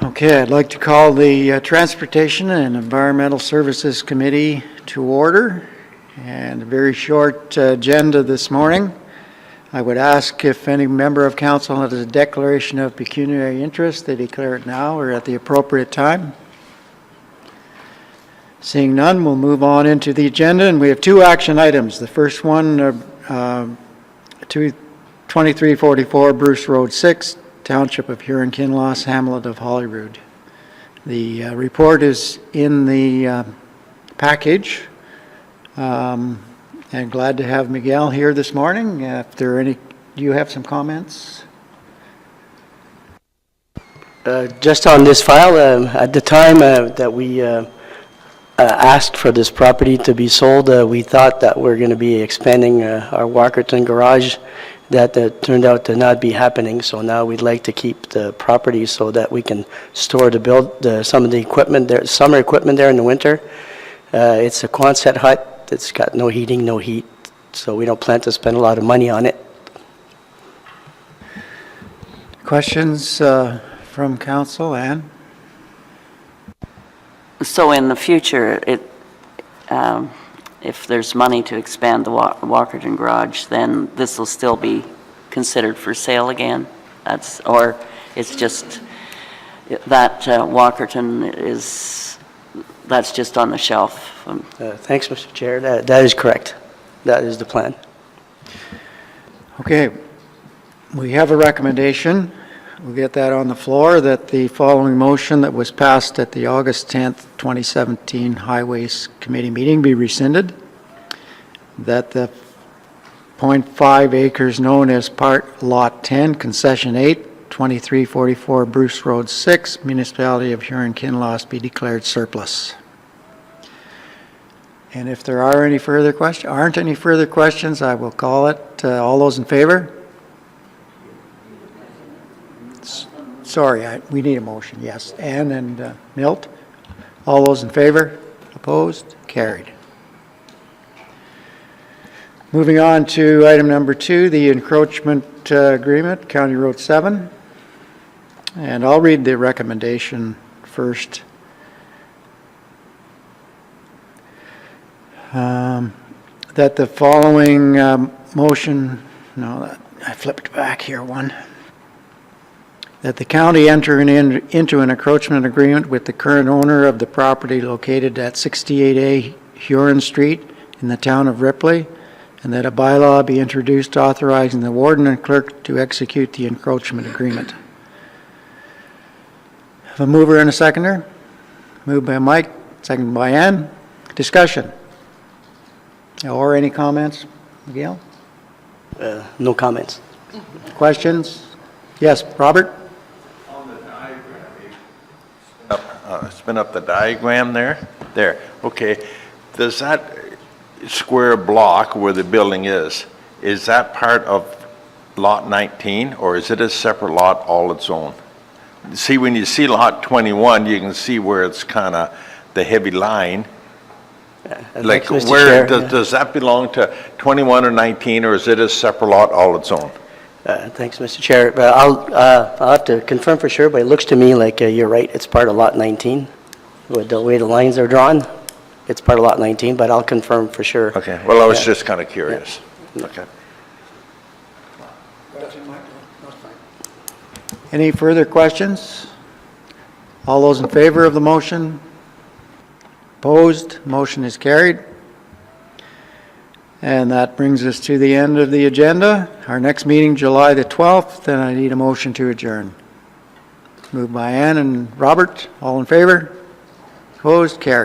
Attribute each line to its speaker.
Speaker 1: Okay, I'd like to call the Transportation and Environmental Services Committee to order, and a very short agenda this morning. I would ask if any member of council has a declaration of pecuniary interest, they declare it now or at the appropriate time. Seeing none, we'll move on into the agenda, and we have two action items. The first one, 2344 Bruce Road 6, Township of Huron-Kinloss, Hamlet of Holyrood. The report is in the package, and glad to have Miguel here this morning. If there are any, do you have some comments?
Speaker 2: Just on this file, at the time that we asked for this property to be sold, we thought that we're going to be expanding our Walkerton garage. That turned out to not be happening, so now we'd like to keep the property so that we can store some of the equipment there, summer equipment there in the winter. It's a Quonset hut. It's got no heating, no heat, so we don't plan to spend a lot of money on it.
Speaker 1: Questions from council? Ann?
Speaker 3: So in the future, if there's money to expand the Walkerton garage, then this will still be considered for sale again? Or it's just that Walkerton that's just on the shelf?
Speaker 2: Thanks, Mr. Chair. That is correct. That is the plan.
Speaker 1: Okay, we have a recommendation. We'll get that on the floor, that the following motion that was passed at the August 10th, 2017 Highways Committee meeting be rescinded. That the 0.5 acres known as Part Lot 10, Concession 8, 2344 Bruce Road 6, Municipality of Huron-Kinloss be declared surplus. And if there are any further questions, aren't any further questions, I will call it. All those in favor? Sorry, we need a motion, yes. Ann and Milt, all those in favor? Opposed? Carried. Moving on to item number 2, the encroachment agreement, County Road 7. And I'll read the recommendation first. That the following motion, I flipped back here one. That the county enter into an encroachment agreement with the current owner of the property located at 68A Huron Street in the town of Ripley, and that a bylaw be introduced authorizing the warden and clerk to execute the encroachment agreement. Have a mover and a seconder? Moved by Mike, seconded by Ann. Discussion. Or any comments? Miguel?
Speaker 2: No comments.
Speaker 1: Questions? Yes, Robert?
Speaker 4: Spin up the diagram there. There. Okay. Does that square block where the building is that part of lot 19, or is it a separate lot all its own? See, when you see lot 21, you can see where it's kind of the heavy line. Like where does that belong to 21 or 19, or is it a separate lot all its own?
Speaker 2: Thanks, Mr. Chair. I'll have to confirm for sure, but it looks to me like you're right. It's part of lot 19. With the way the lines are drawn, it's part of lot 19, but I'll confirm for sure.
Speaker 4: Okay. Well, I was just kind of curious. Yeah. Okay.
Speaker 1: Any further questions? All those in favor of the motion? Opposed? Motion is carried. And that brings us to the end of the agenda. Our next meeting, July the 12th, and I need a motion to adjourn. Moved by Ann and Robert. All in favor? Opposed? Carried.